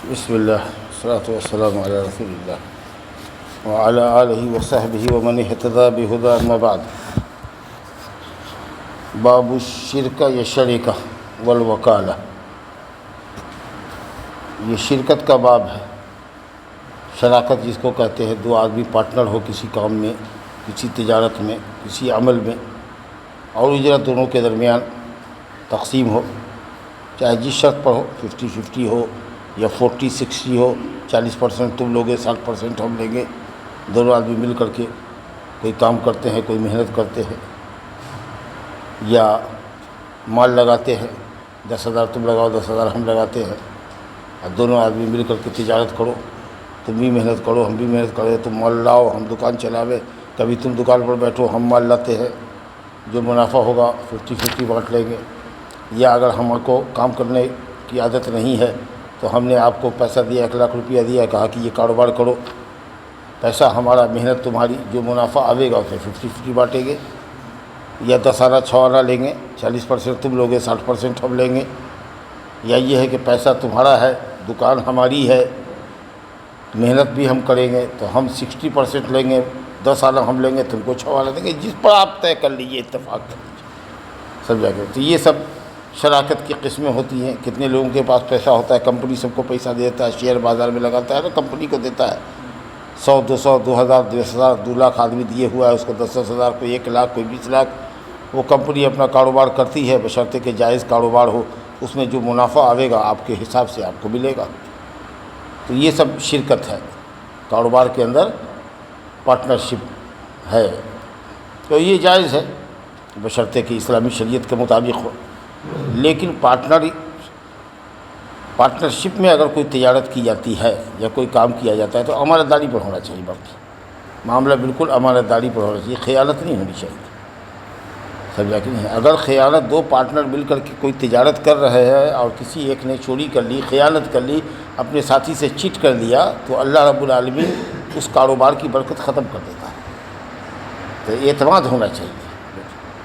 بسم اللہ والصلاة والسلام علی رسول اللہ وعلی آلہ وصحبہ ومن اہتدی بہدی اما بعد۔ باب الشرکہ یا شریکہ والوکالہ، یہ شرکت کا باب ہے۔ شراکت جس کو کہتے ہیں، دو آدمی پارٹنر ہو کسی کام میں، کسی تجارت میں، کسی عمل میں، اور اجرت دونوں کے درمیان تقسیم ہو، چاہے جس شرط پر ہو، 50-50 ہو یا 40-60 ہو، 40% تم لوگے 60% ہم لیں گے، دونوں آدمی مل کر کے کوئی کام کرتے ہیں، کوئی محنت کرتے ہیں یا مال لگاتے ہیں، 10,000 تم لگاؤ 10,000 ہم لگاتے ہیں، اور دونوں آدمی مل کر کے تجارت کرو، تم بھی محنت کرو ہم بھی محنت کرو، تم مال لاؤ ہم دکان چلاوے، کبھی تم دکان پر بیٹھو ہم مال لاتے ہیں، جو منافع ہوگا 50-50 بانٹ لیں گے۔ یا اگر ہم کو کام کرنے کی عادت نہیں ہے تو ہم نے آپ کو پیسہ دیا، 1 لاکھ روپیہ دیا، کہا کہ یہ کاروبار کرو، پیسہ ہمارا محنت تمہاری، جو منافع آئے گا اسے 50-50 بانٹیں گے، یا 10 آنا 6 آنا لیں گے، 40% تم لوگے 60% ہم لیں گے۔ یا یہ ہے کہ پیسہ تمہارا ہے، دکان ہماری ہے، محنت بھی ہم کریں گے تو ہم 60% لیں گے، 10 آنا ہم لیں گے، تم کو 6 آنا دیں گے، جس پر آپ طے کر لیجیے، اتفاق کر لیجیے، سمجھا گیا۔ تو یہ سب شراکت کی قسمیں ہوتی ہیں۔ کتنے لوگوں کے پاس پیسہ ہوتا ہے، کمپنی سب کو پیسہ دیتا ہے، شیئر بازار میں لگاتا ہے نا، کمپنی کو دیتا ہے 100 200 2000 10,000 2 لاکھ آدمی دیے ہوا ہے اس کو، 10,000 کوئی 1 لاکھ کوئی 20 لاکھ، وہ کمپنی اپنا کاروبار کرتی ہے، بشرطے کہ جائز کاروبار ہو، اس میں جو منافع آئے گا آپ کے حساب سے آپ کو ملے گا۔ تو یہ سب شرکت ہے، کاروبار کے اندر پارٹنرشپ ہے، تو یہ جائز ہے بشرطے کہ اسلامی شریعت کے مطابق ہو۔ لیکن پارٹنرشپ میں اگر کوئی تجارت کی جاتی ہے یا کوئی کام کیا جاتا ہے تو امانت داری پر ہونا چاہیے، باقی معاملہ بالکل امانت داری پر ہونا چاہیے، خیانت نہیں ہونی چاہیے، سمجھا کہ نہیں۔ اگر خیانت، دو پارٹنر مل کر کے کوئی تجارت کر رہے ہیں اور کسی ایک نے چوری کر لی، خیانت کر لی، اپنے ساتھی سے چیٹ کر دیا، تو اللہ رب العالمین اس کاروبار کی برکت ختم کر دیتا ہے۔ تو اعتماد ہونا چاہیے،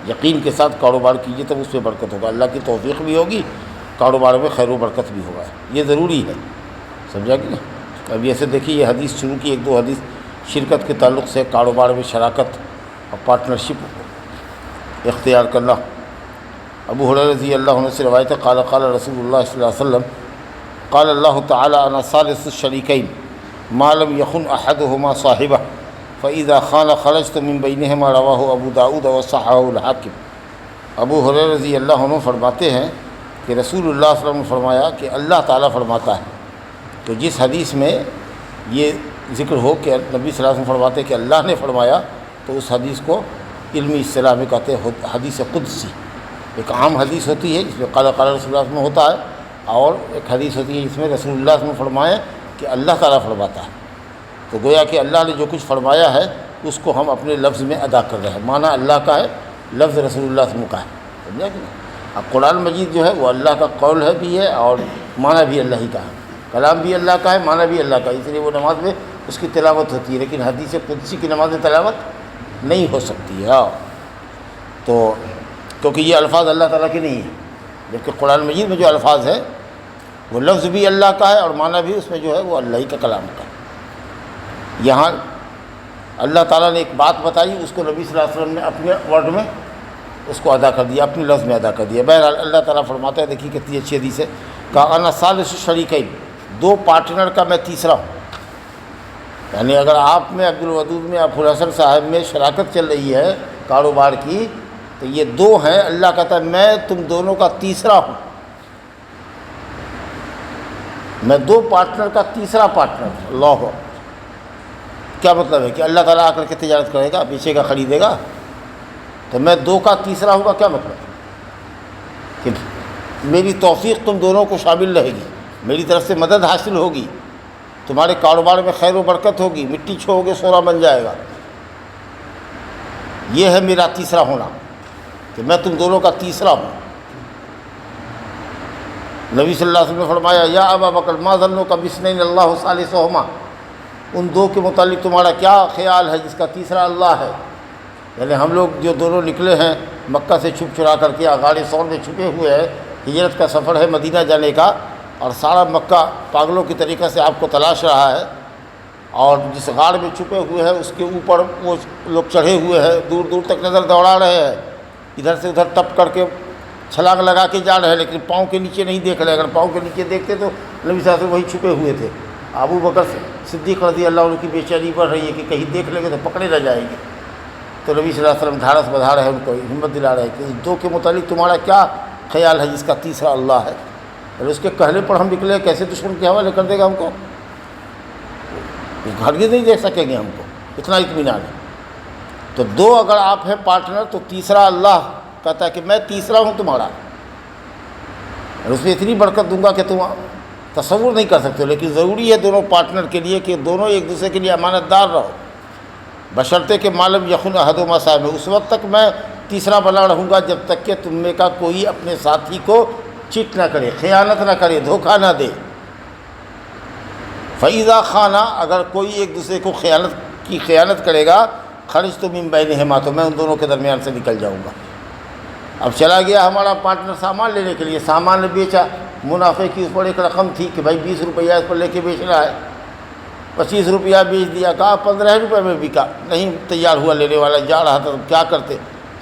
یقین کے ساتھ کاروبار کیجیے تب اس میں برکت ہوگا، اللہ کی توفیق بھی ہوگی، کاروبار میں خیر و برکت بھی ہوگا، یہ ضروری ہے، سمجھا کہ نہیں۔ اب ایسے دیکھیے، یہ حدیث شروع کی، 1-2 حدیث شرکت کے تعلق سے، کاروبار میں شراکت اور پارٹنرشپ اختیار کرنا۔ ابو ہریرہ رضی اللہ عنہ سے روایت ہے، قال قال رسول اللہ صلی اللہ علیہ وسلم، قال اللہ تعالی انا ثالث الشریکین ما لم یخن احدهما صاحبہ فإذا خان خرجت من بینہما، رواہ ابو داؤد وصححہ الحاکم۔ ابو ہریرہ رضی اللہ عنہ فرماتے ہیں کہ رسول اللہ صلی اللہ علیہ وسلم نے فرمایا کہ اللہ تعالیٰ فرماتا ہے، تو جس حدیث میں یہ ذکر ہو کہ نبی صلی اللہ علیہ وسلم فرماتے ہیں کہ اللہ نے فرمایا، تو اس حدیث کو علمی اصطلاح میں کہتے ہیں حدیث قدسی۔ ایک عام حدیث ہوتی ہے جس میں قال قال رسول اللہ میں ہوتا ہے، اور ایک حدیث ہوتی ہے جس میں رسول اللہ صلی اللہ علیہ وسلم فرمایا کہ اللہ تعالیٰ فرماتا ہے۔ تو گویا کہ اللہ نے جو کچھ فرمایا ہے اس کو ہم اپنے لفظ میں ادا کر رہے ہیں، معنی اللہ کا ہے، لفظ رسول اللہ صلی اللہ علیہ وسلم کا ہے، سمجھا کہ نہیں۔ اب قرآن مجید جو ہے وہ اللہ کا قول ہے بھی ہے، اور معنی بھی اللہ ہی کا ہے، کلام بھی اللہ کا ہے، معنی بھی اللہ کا ہے، اس لیے وہ نماز میں اس کی تلاوت ہوتی ہے، لیکن حدیث قدسی کی نماز میں تلاوت نہیں ہو سکتی ہے، تو کیونکہ یہ الفاظ اللہ تعالیٰ کے نہیں ہیں، جبکہ قرآن مجید میں جو الفاظ ہیں وہ لفظ بھی اللہ کا ہے اور معنی بھی اس میں جو ہے وہ اللہ ہی کا کلام کا ہے۔ یہاں اللہ تعالیٰ نے ایک بات بتائی، اس کو نبی صلی اللہ علیہ وسلم نے اپنے ورڈ میں اس کو ادا کر دیا، اپنے لفظ میں ادا کر دیا۔ بہرحال اللہ تعالیٰ فرماتا ہے، دیکھیے کتنی اچھی حدیث ہے، کہا انا ثالث الشریکین، 2 پارٹنر کا میں تیسرا ہوں، یعنی اگر آپ میں عبدالودود میں ابو الحسن صاحب میں شراکت چل رہی ہے کاروبار کی، تو یہ 2 ہیں، اللہ کہتا ہے میں تم دونوں کا تیسرا ہوں، میں 2 پارٹنر کا تیسرا پارٹنر ہوں۔ اللہ، کیا مطلب ہے کہ اللہ تعالیٰ آ کر کے تجارت کرے گا، بیچے گا، خریدے گا، تو میں 2 کا تیسرا ہوں گا، کیا مطلب کہ میری توفیق تم دونوں کو شامل رہے گی، میری طرف سے مدد حاصل ہوگی، تمہارے کاروبار میں خیر و برکت ہوگی، مٹی چھو گے سونا بن جائے گا، یہ ہے میرا تیسرا ہونا، کہ میں تم دونوں کا تیسرا ہوں۔ نبی صلی اللہ علیہ وسلم نے فرمایا، یا ابا بکر ما ظنک باثنین اللہ ثالثہما، ان 2 کے متعلق تمہارا کیا خیال ہے جس کا تیسرا اللہ ہے؟ یعنی ہم لوگ جو دونوں نکلے ہیں مکہ سے چھپ چھڑا کر کے غار ثور میں چھپے ہوئے ہیں، ہجرت کا سفر ہے مدینہ جانے کا، اور سارا مکہ پاگلوں کی طریقے سے آپ کو تلاش رہا ہے، اور جس غار میں چھپے ہوئے ہیں اس کے اوپر وہ لوگ چڑھے ہوئے ہیں، دور دور تک نظر دوڑا رہے ہیں، ادھر سے ادھر ٹپ کر کے چھلانگ لگا کے جا رہے ہیں، لیکن پاؤں کے نیچے نہیں دیکھ رہے۔ اگر پاؤں کے نیچے دیکھتے تو نبی صلی اللہ علیہ وسلم وہی چھپے ہوئے تھے۔ ابو بکر صدیق رضی اللہ عنہ کی بے چینی بڑھ رہی ہے کہ کہیں دیکھ لیں گے تو پکڑے نہ جائیں گے، تو نبی صلی اللہ علیہ وسلم دھارس بندھا رہے ہیں، ان کو ہمت دلا رہے ہیں کہ اس دو کے متعلق تمہارا کیا خیال ہے جس کا تیسرا اللہ ہے؟ اور اس کے کہنے پر ہم نکلے، کیسے دشمن کے حوالے کر دے گا ہم کو؟ ہرگز نہیں دے سکیں گے ہم کو، اتنا اطمینان ہے۔ تو دو اگر آپ ہیں پارٹنر تو تیسرا اللہ کہتا ہے کہ میں تیسرا ہوں تمہارا، اور اس میں اتنی برکت دوں گا کہ تم تصور نہیں کر سکتے ہو۔ لیکن ضروری ہے دونوں پارٹنر کے لیے کہ دونوں ایک دوسرے کے لیے امانت دار رہو، بشرطے کہ معلوم یخن احدہما صاحب، اس وقت تک میں تیسرا بنا رہوں گا جب تک کہ تم میں کا کوئی اپنے ساتھی کو چٹ نہ کرے، خیانت نہ کرے، دھوکہ نہ دے۔ فَإِذَا خَانَ، اگر کوئی ایک دوسرے کو خیانت کرے گا، خرجت من بینہما، تو میں ان دونوں کے درمیان سے نکل جاؤں گا۔ اب چلا گیا ہمارا پارٹنر سامان لینے کے لیے، سامان نے بیچا، منافع کی اس پر ایک رقم تھی کہ بھائی 20 روپیہ اس پر لے کے بیچ رہا ہے، 25 روپیہ بیچ دیا، کہا 15 روپے میں بکا، نہیں تیار ہوا لینے والا، جا رہا تھا، کیا کرتے؟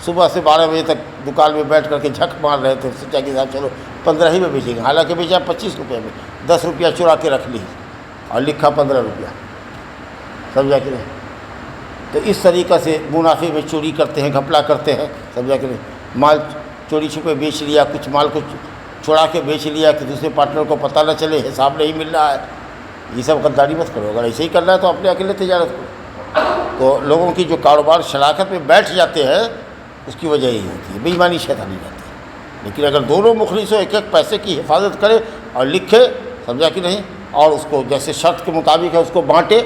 صبح سے 12 بجے تک دکان میں بیٹھ کر کے جھک مار رہے تھے، سوچا کہ صاحب چلو 15 ہی میں بیچیں گے، حالانکہ بیچا 25 روپے میں، 10 روپیہ چرا کے رکھ لی اور لکھا 15 روپیہ، سمجھا کہ نہیں؟ تو اس طریقہ سے منافع میں چوری کرتے ہیں، گھپلا کرتے ہیں، سمجھا کہ نہیں؟ مال چوری چھپے بیچ لیا، کچھ مال کو چھڑا کے بیچ لیا کہ دوسرے پارٹنر کو پتہ نہ چلے، حساب نہیں مل رہا ہے، یہ سب غداری مت کرو۔ اگر ایسے ہی کرنا ہے تو اپنے اکیلے تجارت کرو۔ تو لوگوں کی جو کاروبار شراکت میں بیٹھ جاتے ہیں اس کی وجہ یہی ہوتی ہے، بے ایمانی شیطانی جاتی ہے۔ لیکن اگر دونوں مخلص ہو، ایک ایک پیسے کی حفاظت کرے اور لکھے، سمجھا کہ نہیں، اور اس کو جیسے شرط کے مطابق ہے اس کو بانٹے،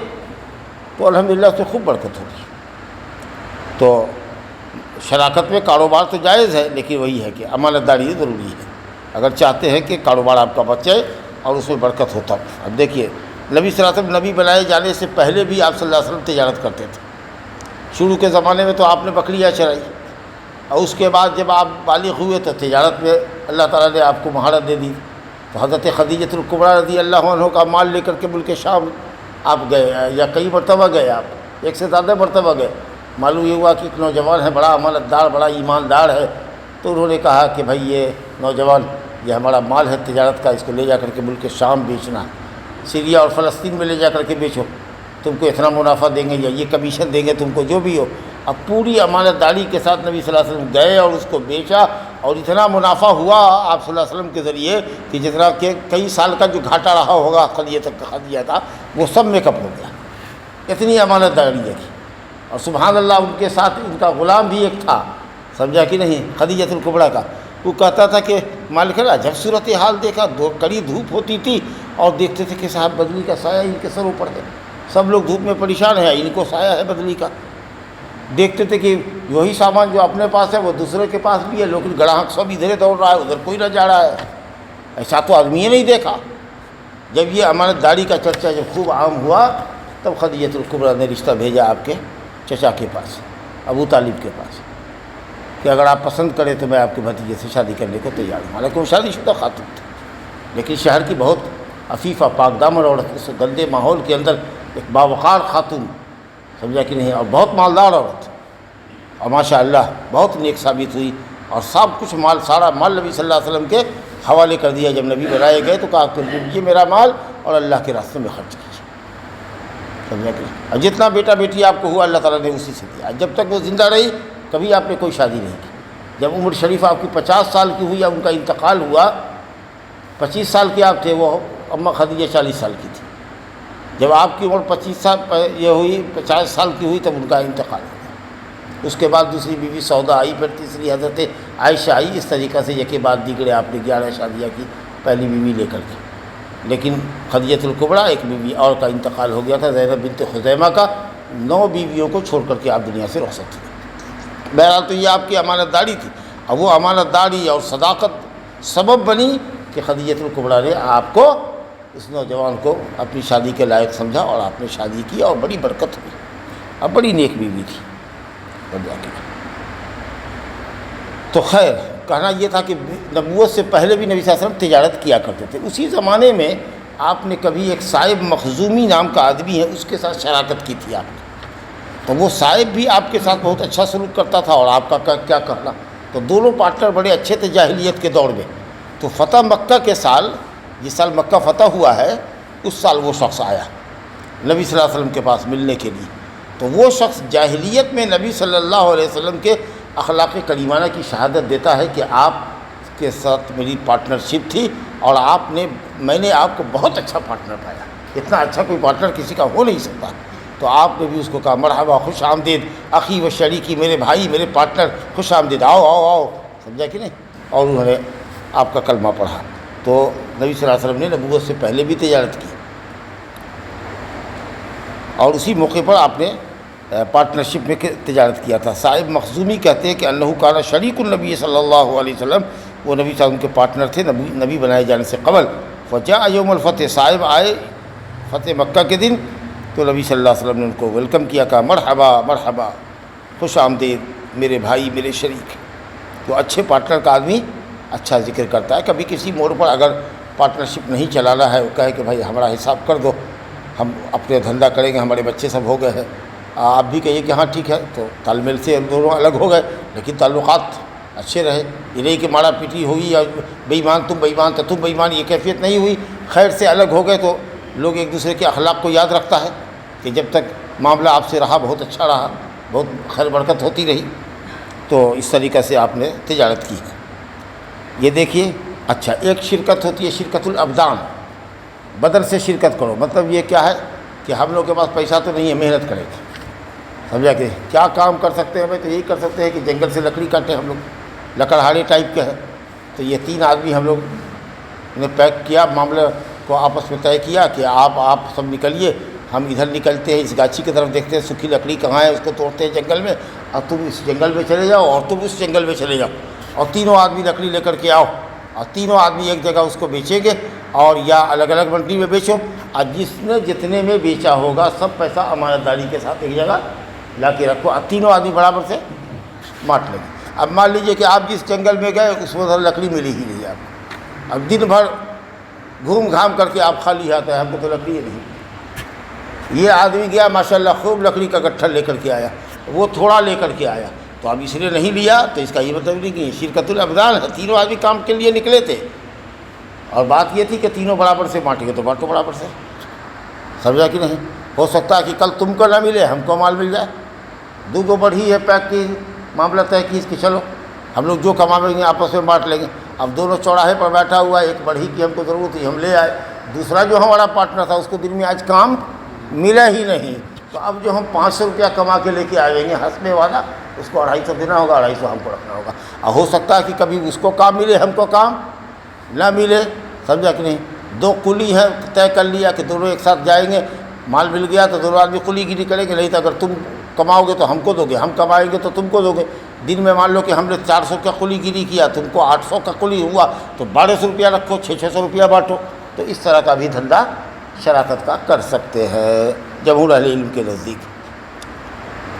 تو الحمدللہ اس سے خوب برکت ہوگی۔ تو شراکت میں کاروبار تو جائز ہے، لیکن وہی ہے کہ امانت داری ضروری ہے اگر چاہتے ہیں کہ کاروبار آپ کا بچے اور اس میں برکت ہوتا۔ اب دیکھیے نبی صلی اللہ علیہ وسلم نبی بنائے جانے سے پہلے بھی آپ صلی اللہ علیہ وسلم تجارت کرتے تھے۔ شروع کے زمانے میں تو آپ نے بکریاں چرائی، اور اس کے بعد جب آپ بالغ ہوئے تو تجارت میں اللہ تعالیٰ نے آپ کو مہارت دے دی۔ تو حضرت خدیجۃ الکبریٰ رضی اللہ عنہ کا مال لے کر کے ملک شام آپ گئے، یا کئی مرتبہ گئے، آپ ایک سے زیادہ مرتبہ گئے۔ معلوم یہ ہوا کہ ایک نوجوان ہے، بڑا امانت دار، بڑا ایماندار ہے، تو انہوں نے کہا کہ بھائی یہ نوجوان، یہ ہمارا مال ہے تجارت کا، اس کو لے جا کر کے ملک شام بیچنا ہے، سیریا اور فلسطین میں لے جا کر کے بیچو، تم کو اتنا منافع دیں گے یا یہ کمیشن دیں گے تم کو، جو بھی ہو۔ اب پوری امانت داری کے ساتھ نبی صلی اللہ علیہ وسلم گئے اور اس کو بیچا، اور اتنا منافع ہوا آپ صلی اللہ علیہ وسلم کے ذریعے کہ جتنا کہ کئی سال کا جو گھاٹا رہا ہوگا خدیجہ کا وہ سب میک اپ ہو گیا، اتنی امانت داری ہے۔ اور سبحان اللہ ان کے ساتھ ان کا غلام بھی ایک تھا، سمجھا کہ نہیں، خدیجۃ الکبریٰ کا، وہ کہتا تھا کہ مالک اللہ جب صورتحال دیکھا، کڑی دھوپ ہوتی تھی اور دیکھتے تھے کہ صاحب بدلی کا سایہ ان کے سر اوپر ہے، سب لوگ دھوپ میں پریشان ہیں، ان کو سایہ ہے بدلی کا۔ دیکھتے تھے کہ وہی سامان جو اپنے پاس ہے وہ دوسرے کے پاس بھی ہے، لیکن گڑاہک سب ادھر دوڑ رہا ہے، ادھر کوئی نہ جا رہا ہے، ایسا تو آدمی نہیں دیکھا۔ جب یہ امانت داری کا چرچا جب خوب عام ہوا، تب خدیجۃ الکبریٰ نے رشتہ بھیجا آپ کے چچا کے پاس، ابو طالب کے پاس، کہ اگر آپ پسند کریں تو میں آپ کے بھتیجے سے شادی کرنے کو تیار ہوں۔ حالانکہ وہ شادی شدہ خاتون تھی، لیکن شہر کی بہت عفیفہ پاک دامن عورت، اس گندے ماحول کے اندر ایک باوقار خاتون، سمجھا کہ نہیں، اور بہت مالدار عورت، اور ماشاء اللہ بہت نیک ثابت ہوئی، اور سب کچھ مال، سارا مال نبی صلی اللہ علیہ وسلم کے حوالے کر دیا۔ جب نبی بنائے گئے تو کہا کہ یہ میرا مال اور اللہ کے راستے میں خرچ کیجیے، سمجھا کہ اور جتنا بیٹا بیٹی آپ کو ہوا اللہ تعالیٰ نے اسی سے دیا۔ جب تک وہ زندہ رہی کبھی آپ نے کوئی شادی نہیں کی۔ جب عمر شریف آپ کی 50 سال کی ہوئی یا ان کا انتقال ہوا، 25 سال کے آپ تھے، وہ اماں خدیجہ 40 سال کی تھی۔ جب آپ کی عمر 25 سال یہ ہوئی، 50 سال کی ہوئی، تب ان کا انتقال ہو گیا۔ اس کے بعد دوسری بیوی سودا آئی، پھر تیسری حضرت عائشہ آئی، اس طریقہ سے یکے بعد دیگرے آپ نے 11 شادیاں کی پہلی بیوی لے کر کے۔ لیکن خدیجۃ الکبریٰ ایک بیوی اور کا انتقال ہو گیا تھا، زینب بنت خزیمہ کا، 9 بیویوں کو چھوڑ کر کے آپ دنیا سے رخصت ہوئے۔ بہرحال تو یہ آپ کی امانت داری تھی، اب وہ امانت داری اور صداقت سبب بنی کہ خدیجۃ الکبریٰ نے آپ کو، اس نوجوان کو اپنی شادی کے لائق سمجھا، اور آپ نے شادی کی اور بڑی برکت ہوئی، اب بڑی نیک بیوی تھی۔ تو خیر کہنا یہ تھا کہ نبوت سے پہلے بھی نبی صلی اللہ علیہ وسلم تجارت کیا کرتے تھے. اسی زمانے میں آپ نے کبھی ایک صائب مخزومی نام کا آدمی ہے اس کے ساتھ شراکت کی تھی آپ نے. تو وہ صائب بھی آپ کے ساتھ بہت اچھا سلوک کرتا تھا اور آپ کا کیا کرنا. تو دونوں پارٹنر بڑے اچھے تھے جاہلیت کے دور میں. تو فتح مکہ کے سال، جس سال مکہ فتح ہوا ہے، اس سال وہ شخص آیا نبی صلی اللہ علیہ وسلم کے پاس ملنے کے لیے. تو وہ شخص جاہلیت میں نبی صلی اللہ علیہ وسلم کے اخلاق کریمانہ کی شہادت دیتا ہے کہ آپ کے ساتھ میری پارٹنرشپ تھی اور میں نے آپ کو بہت اچھا پارٹنر پایا. اتنا اچھا کوئی پارٹنر کسی کا ہو نہیں سکتا. تو آپ نے بھی اس کو کہا مرحبا، خوش آمدید اخی و شریکی، میرے بھائی میرے پارٹنر، خوش آمدید، آؤ آؤ آؤ. سمجھا کہ نہیں؟ اور انہوں نے آپ کا کلمہ پڑھا. تو نبی صلی اللہ علیہ وسلم نے نبوت سے پہلے بھی تجارت کی اور اسی موقع پر آپ نے پارٹنرشپ میں تجارت کیا تھا. صائب مخزومی کہتے ہیں کہ انہ کان شریک النبی صلی اللہ علیہ وسلم، وہ نبی صلی اللہ علیہ وسلم کے پارٹنر تھے نبی بنائے جانے سے قبل. فجاء یوم الفتح، صائب آئے فتح مکہ کے دن، تو نبی صلی اللہ علیہ وسلم نے ان کو ویلکم کیا، کہا مرحبا مرحبا، خوش آمدید میرے بھائی میرے شریک. تو اچھے پارٹنر کا آدمی اچھا ذکر کرتا ہے. کبھی کسی موڑ پر اگر پارٹنرشپ نہیں چلانا ہے، وہ کہے کہ بھائی ہمارا حساب کر دو، ہم اپنے دھندا کریں گے، ہمارے بچے سب ہو گئے ہیں، آپ بھی کہیے کہ ہاں ٹھیک ہے. تو تال میل سے دونوں الگ ہو گئے لیکن تعلقات اچھے رہے. یہ نہیں کہ مارا پیٹی ہوئی یا بے ایمان تم بے ایمان تو تم بے ایمان، یہ کیفیت نہیں ہوئی. خیر سے الگ ہو گئے تو لوگ ایک دوسرے کے اخلاق کو یاد رکھتا ہے کہ جب تک معاملہ آپ سے رہا بہت اچھا رہا، بہت خیر برکت ہوتی رہی. تو اس طریقے سے آپ نے تجارت کی. یہ دیکھیے. اچھا، ایک شرکت ہوتی ہے شرکت الابدان، بدن سے شرکت کرو. مطلب یہ کیا ہے کہ ہم لوگ کے پاس پیسہ تو نہیں ہے، محنت کریں گے. سمجھا کہ کیا کام کر سکتے ہیں؟ ہمیں تو یہی کر سکتے ہیں کہ جنگل سے لکڑی کاٹیں. ہم لوگ لکڑہاڑے ٹائپ کے ہیں. تو یہ 3 آدمی ہم لوگ نے پیک کیا، معاملے کو آپس میں طے کیا کہ آپ سب نکلیے، ہم ادھر نکلتے ہیں، اس گاچھی کی طرف دیکھتے ہیں سوکھی لکڑی کہاں ہے، اس کو توڑتے ہیں جنگل میں، اور تم اس جنگل میں چلے جاؤ اور تم اس جنگل میں چلے جاؤ، اور تینوں آدمی لکڑی لے کر کے آؤ، اور تینوں آدمی ایک جگہ اس کو بیچیں گے، اور یا الگ الگ منڈی میں بیچو، اور جس نے جتنے میں بیچا ہوگا سب پیسہ امانت داری کے ساتھ ایک جگہ لا کے رکھو، اور تینوں آدمی برابر سے بانٹ لیں گے. اب مان لیجئے کہ آپ جس جنگل میں گئے اس میں لکڑی ملی ہی نہیں آپ کو. اب دن بھر گھوم گھام کر کے آپ خالی آتا ہے، ہم کو تو لکڑی نہیں. یہ آدمی گیا ماشاءاللہ خوب لکڑی کا گٹھا لے کر کے آیا، وہ تھوڑا لے کر کے آیا، تو اب اس نے نہیں لیا تو اس کا یہ مطلب نہیں کہ شرکت الابدان ہے. تینوں آدمی کام کے لیے نکلے تھے اور بات یہ تھی کہ تینوں برابر سے بانٹیں گے، تو بانٹو برابر سے. سمجھا کہ نہیں؟ ہو سکتا ہے کہ کل تم کو نہ ملے ہم کو مال مل جائے. 2 بڑھی ہے پیک کی، معاملہ طے کی کہ چلو ہم لوگ جو کمائیں گے آپس میں بانٹ لیں گے. اب دونوں چوراہے پر بیٹھا ہوا ہے، ایک بڑھی کی ہم کو ضرورت تھی ہم لے آئے، دوسرا جو ہمارا پارٹنر تھا اس کو دن میں آج کام ملا ہی نہیں، تو اب جو ہم 500 روپیہ کما کے لے کے آئیں گے ہنسنے والا، اس کو 250 دینا ہوگا، 250 ہم کو رکھنا ہوگا. اور ہو سکتا ہے کہ کبھی اس کو کام ملے ہم کو کام نہ ملے. سمجھا کہ نہیں؟ 2 کلی ہے، طے کر لیا کہ دونوں ایک ساتھ جائیں گے، مال مل گیا تو دونوں آدمی کلی گیری کریں گے، نہیں تو اگر تم کماؤ گے تو ہم کو دو گے، ہم کمائیں گے تو تم کو دو گے. دن میں مان لو کہ ہم نے 400 کا کلی گیری کیا، تم کو 800 کا کلی ہوا تو 1200 روپیہ رکھو، 600 روپیہ بانٹو. تو اس طرح کا بھی دھندا شراکت کا کر سکتے ہیں جمہور اہل علم کے نزدیک.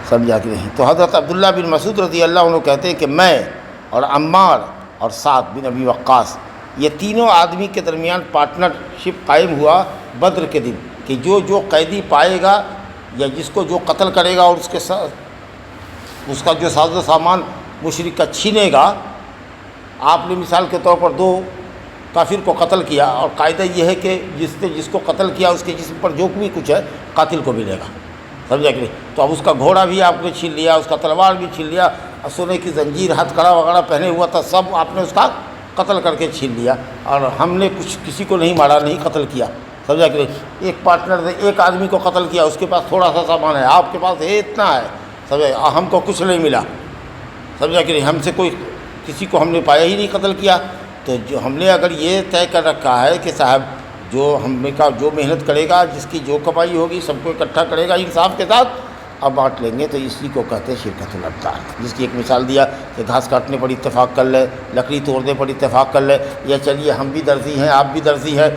سمجھا کہ نہیں؟ تو حضرت عبداللہ بن مسعود رضی اللہ عنہ کہتے ہیں کہ میں اور عمار اور سعد بن ابی وقاص، یہ تینوں آدمی کے درمیان پارٹنرشپ قائم ہوا بدر کے دن، کہ جو قیدی پائے گا یا جس کو جو قتل کرے گا اور اس کے ساتھ اس کا جو ساز و سامان مشرک کا چھینے گا. آپ نے مثال کے طور پر 2 کافر کو قتل کیا، اور قاعدہ یہ ہے کہ جس نے جس کو قتل کیا اس کے جسم پر جو بھی کچھ ہے قاتل کو ملے گا. سمجھا کہ نہیں؟ تو اب اس کا گھوڑا بھی آپ نے چھین لیا، اس کا تلوار بھی چھین لیا، اور سونے کی زنجیر ہتھ کڑا وغیرہ پہنے ہوا تھا، سب آپ نے اس کا قتل کر کے چھین لیا، اور ہم نے کسی کو نہیں مارا، نہیں قتل کیا. سمجھا کہ نہیں؟ ایک پارٹنر نے ایک آدمی کو قتل کیا، اس کے پاس تھوڑا سا سامان ہے، آپ کے پاس اتنا ہے، سمجھا، ہم کو کچھ نہیں ملا. سمجھا کہ نہیں؟ ہم سے کوئی کسی کو ہم نے پایا ہی نہیں قتل کیا. تو جو ہم نے اگر یہ طے کر رکھا ہے کہ صاحب جو ہم کا جو محنت کرے گا، جس کی جو کمائی ہوگی سب کو اکٹھا کرے گا انصاف کے ساتھ، اب بانٹ لیں گے، تو اسی کو کہتے ہیں شرکت الابدان. جس کی ایک مثال دیا کہ گھاس کاٹنے پر اتفاق کر لے، لکڑی توڑنے پر اتفاق کر لے، یا چلیے ہم بھی درزی ہیں آپ بھی درزی ہیں،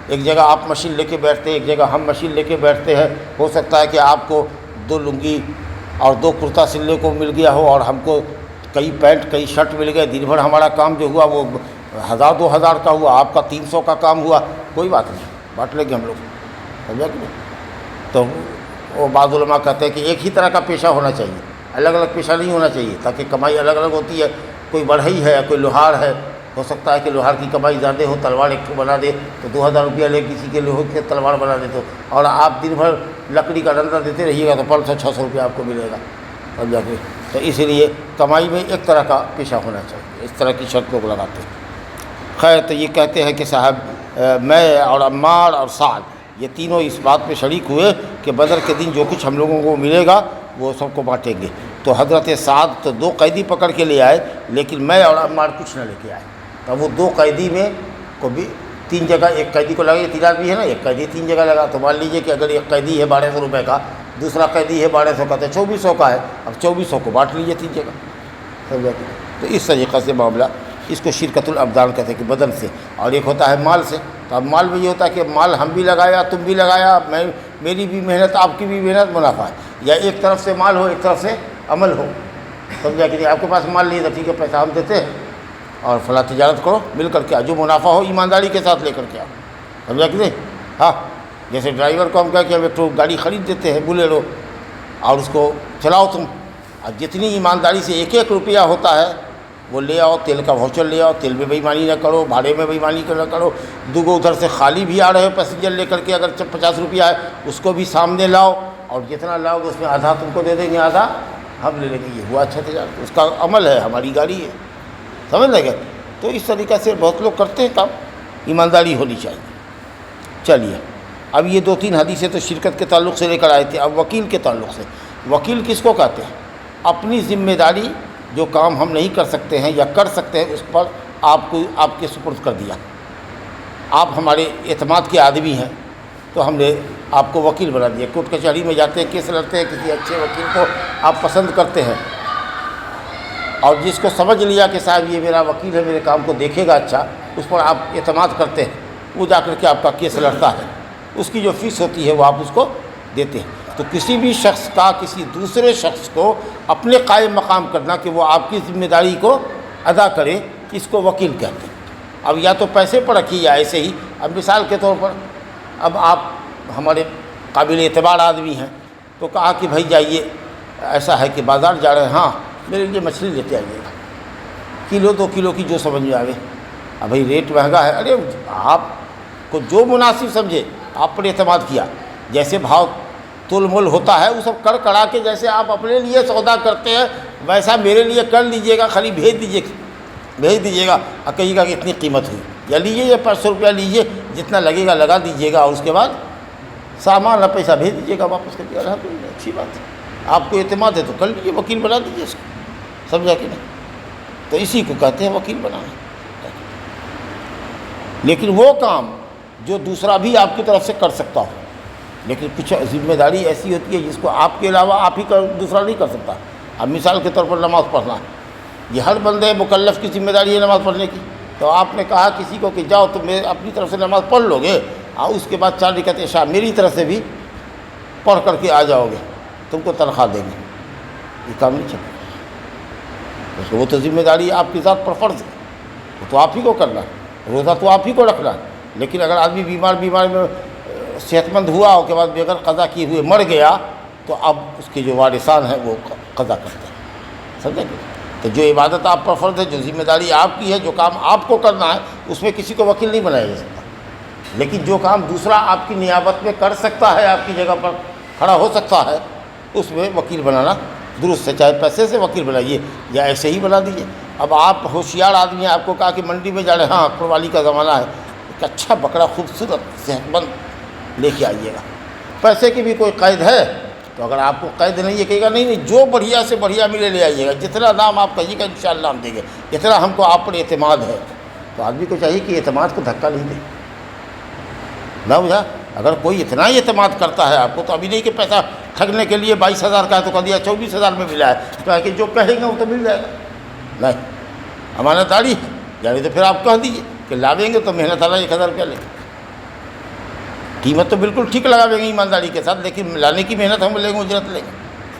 ایک جگہ آپ مشین لے کے بیٹھتے ہیں، ایک جگہ ہم مشین لے کے بیٹھتے ہیں. ہو سکتا ہے کہ آپ کو 2 لنگی اور 2 کرتا سلنے کو مل گیا ہو، اور ہم کو کئی پینٹ کئی شرٹ مل گئے، دن بھر ہمارا کام جو ہوا وہ 1000-2000 کا ہوا، آپ کا 300 کا کام ہوا، کوئی بات نہیں، بانٹ لیں گے ہم لوگ، سمجھا کہ نہیں؟ تو وہ بعض علماء کہتے ہیں کہ ایک ہی طرح کا پیشہ ہونا چاہیے، الگ الگ پیشہ نہیں ہونا چاہیے، تاکہ کمائی الگ الگ ہوتی ہے، کوئی بڑھئی ہے کوئی لوہار ہے، ہو سکتا ہے کہ لوہار کی کمائی زیادہ ہو، تلوار ایک کو بنا دے تو 2000 روپیہ لے، کسی کے لوہے کے تلوار بنا دے تو، اور آپ دن بھر لکڑی کا ڈنڈا دیتے رہیے گا تو 500-600 روپیہ آپ کو ملے گا، سمجھا کہ؟ تو اس لیے کمائی میں ایک طرح کا پیشہ ہونا چاہیے، اس طرح کی شرط لوگ لگاتے ہیں۔ خیر، تو یہ کہتے ہیں کہ صاحب میں اور عمار اور سعد یہ تینوں اس بات پہ شریک ہوئے کہ بدر کے دن جو کچھ ہم لوگوں کو ملے گا وہ سب کو بانٹیں گے۔ تو حضرت سعد تو 2 قیدی پکڑ کے لے آئے، لیکن میں اور عمار کچھ نہ لے کے آئے۔ تو وہ 2 قیدی میں کو بھی 3 جگہ، ایک قیدی کو لگا، یہ 3 آدمی ہے نا، ایک قیدی 3 جگہ لگا، تو مان لیجئے کہ اگر ایک قیدی ہے 1200 روپے کا، دوسرا قیدی ہے 1200 کا، تو 2400 کا ہے، اب 2400 کو بانٹ لیجئے 3 جگہ، سمجھا کہ؟ تو اس طریقے سے معاملہ، اس کو شرکت الابدان کہتے ہیں کہ بدن سے، اور ایک ہوتا ہے مال سے۔ تو اب مال میں یہ ہوتا ہے کہ مال ہم بھی لگایا، تم بھی لگایا، میری بھی محنت، آپ کی بھی محنت، منافع ہے، یا ایک طرف سے مال ہو ایک طرف سے عمل ہو، سمجھا کہ نہیں؟ آپ کے پاس مال نہیں تھا، ٹھیک ہے، پیسہ ہم دیتے ہیں اور فلاں تجارت کرو، مل کر کے جو منافع ہو ایمانداری کے ساتھ لے کر کے آؤ، سمجھا کہ نہیں؟ ہاں، جیسے ڈرائیور کو ہم کہہ کے ایک گاڑی خرید دیتے ہیں بلیرو، اور اس کو چلاؤ تم، اور جتنی ایمانداری سے ایک ایک روپیہ ہوتا ہے وہ لے آؤ، تیل کا واؤچر لے آؤ، تیل میں بے ایمانی نہ کرو، بھاڑے میں بے ایمانی نہ کرو، دوگو ادھر سے خالی بھی آ رہے ہو پیسنجر لے کر کے، اگر 50 روپیہ ہے اس کو بھی سامنے لاؤ، اور جتنا لاؤ گے اس میں آدھا تم کو دے دیں گے، آدھا ہم لے لیں گے، یہ ہوا اچھا تجارت، اس کا عمل ہے، ہماری گاڑی ہے، سمجھ لیں گے؟ تو اس طریقے سے بہت لوگ کرتے ہیں کام، ایمانداری ہونی چاہیے۔ چلیے، اب یہ 2-3 حدیثیں تو شرکت کے تعلق سے لے کر آئے تھے، اب وکیل کے تعلق سے۔ وکیل کس کو کہتے ہیں؟ اپنی ذمہ داری، جو کام ہم نہیں کر سکتے ہیں یا کر سکتے ہیں اس پر آپ کے سپرد کر دیا، آپ ہمارے اعتماد کے آدمی ہیں تو ہم نے آپ کو وکیل بنا دیا۔ کورٹ کچہری میں جاتے ہیں، کیس لڑتے ہیں، کسی اچھے وکیل کو آپ پسند کرتے ہیں، اور جس کو سمجھ لیا کہ صاحب یہ میرا وکیل ہے، میرے کام کو دیکھے گا اچھا، اس پر آپ اعتماد کرتے ہیں، وہ جا کر کے آپ کا کیس لڑتا ہے، اس کی جو فیس ہوتی ہے وہ آپ اس کو دیتے ہیں۔ تو کسی بھی شخص کا کسی دوسرے شخص کو اپنے قائم مقام کرنا کہ وہ آپ کی ذمہ داری کو ادا کرے، اس کو وکیل کہتے ہیں۔ اب یا تو پیسے پر رکھیے یا ایسے ہی، اب مثال کے طور پر اب آپ ہمارے قابل اعتبار آدمی ہیں، تو کہا کہ بھائی جائیے، ایسا ہے کہ بازار جا رہے ہیں، ہاں میرے لیے مچھلی لیتے آئیے گا، 1-2 کلو کی جو سمجھ میں آئے۔ اب بھائی ریٹ مہنگا ہے، ارے آپ کو جو مناسب سمجھے آپ پر اعتماد کیا، جیسے بھاؤ تول مول ہوتا ہے وہ سب کر کڑا کے جیسے آپ اپنے لیے سودا کرتے ہیں ویسا میرے لیے کر لیجئے گا، خالی بھیج دیجیے گا اور کہیے گا کہ اتنی قیمت ہوئی، یا لیجیے یا 500 روپیہ لیجیے، جتنا لگے گا لگا دیجیے گا، اور اس کے بعد سامان اور پیسہ بھیج دیجیے گا واپس کر کے۔ الحمدللہ، اچھی بات ہے، آپ کو اعتماد ہے تو کر لیجیے، وکیل بنا دیجیے اس کو، سمجھا کہ نہیں؟ تو اسی کو کہتے ہیں وکیل بنانا۔ لیکن وہ کام جو دوسرا بھی آپ کی طرف سے کر سکتا ہو، لیکن کچھ ذمہ داری ایسی ہوتی ہے جس کو آپ کے علاوہ آپ ہی دوسرا نہیں کر سکتا۔ اب مثال کے طور پر نماز پڑھنا، یہ ہر بندے مکلف کی ذمہ داری ہے نماز پڑھنے کی، تو آپ نے کہا کسی کو کہ جاؤ تم اپنی طرف سے نماز پڑھ لو گے، اور اس کے بعد 4 رکعت عشاء میری طرف سے بھی پڑھ کر کے آ جاؤ گے، تم کو تنخواہ دیں گے، یہ کام نہیں چلتا۔ وہ تو ذمہ داری آپ کی ذات پر فرض ہے، وہ تو آپ ہی کو کرنا ہے، روزہ تو آپ ہی کو رکھنا ہے۔ لیکن اگر آدمی بیمار میں صحت مند ہوا اور کے بعد بغیر قضا کیے ہوئے مر گیا، تو اب اس کے جو وارثان ہیں وہ قضا کرتے ہیں، سمجھیں گے؟ تو جو عبادت آپ پر فرض ہے، جو ذمہ داری آپ کی ہے، جو کام آپ کو کرنا ہے، اس میں کسی کو وکیل نہیں بنایا جا سکتا۔ لیکن جو کام دوسرا آپ کی نیابت میں کر سکتا ہے، آپ کی جگہ پر کھڑا ہو سکتا ہے، اس میں وکیل بنانا درست ہے، چاہے پیسے سے وکیل بنائیے یا ایسے ہی بنا دیجیے۔ اب آپ ہوشیار آدمی ہیں، آپ کو کہا کہ منڈی میں جا رہے ہیں، ہاں قربانی کا زمانہ ہے، ایک اچھا بکرا خوبصورت صحت مند لے کے آئیے گا، پیسے کی بھی کوئی قید ہے تو اگر آپ کو قید نہیں ہے، کہے گا نہیں جو بڑھیا سے بڑھیا ملے لے آئیے گا، جتنا دام آپ کہیے گا انشاءاللہ ہم دیں گے، اتنا ہم کو آپ پر اعتماد ہے۔ تو آدمی کو چاہیے کہ اعتماد کو دھکا نہیں دے، نہ بجھا اگر کوئی اتنا ہی اعتماد کرتا ہے آپ کو، تو ابھی نہیں کہ پیسہ ٹھگنے کے لیے 22,000 کا ہے تو کہہ دیا 24,000 میں ملا ہے، کہا کہ جو کہیں گے وہ تو مل جائے گا، نہیں، امانت داری ہے، یعنی تو پھر آپ کہہ دیجیے کہ لا دیں گے تو محنت والا 1,000 روپیہ لیں گے، قیمت تو بالکل ٹھیک لگا دیں گے ایمانداری کے ساتھ، لیکن لانے کی محنت ہم لیں گے، اجرت لیں گے،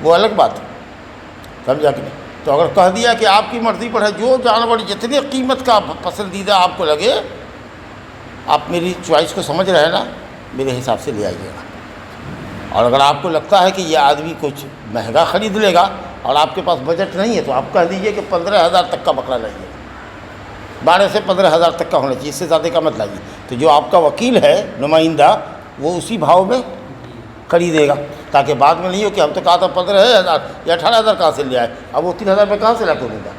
وہ الگ بات ہے، سمجھا کہ نہیں؟ تو اگر کہہ دیا کہ آپ کی مرضی پر ہے، جو جانور جتنے قیمت کا پسندیدہ آپ کو لگے، آپ میری چوائس کو سمجھ رہے ہیں نا، میرے حساب سے لے آئیے گا۔ اور اگر آپ کو لگتا ہے کہ یہ آدمی کچھ مہنگا خرید لے گا اور آپ کے پاس بجٹ نہیں ہے، تو آپ کہہ دیجئے کہ 15,000 تک کا بکرا لائیے، 12 سے 15,000 تک کا ہونا چاہیے، اس سے زیادہ کا مت لائیے۔ تو جو آپ کا وکیل ہے نمائندہ، وہ اسی بھاؤ میں خریدے گا، تاکہ بعد میں نہیں ہو کہ ہم تو کہا تھا 15,000 یا 18,000 کہاں سے لے آئے، اب وہ 3,000 میں کہاں سے لا کے دے گا۔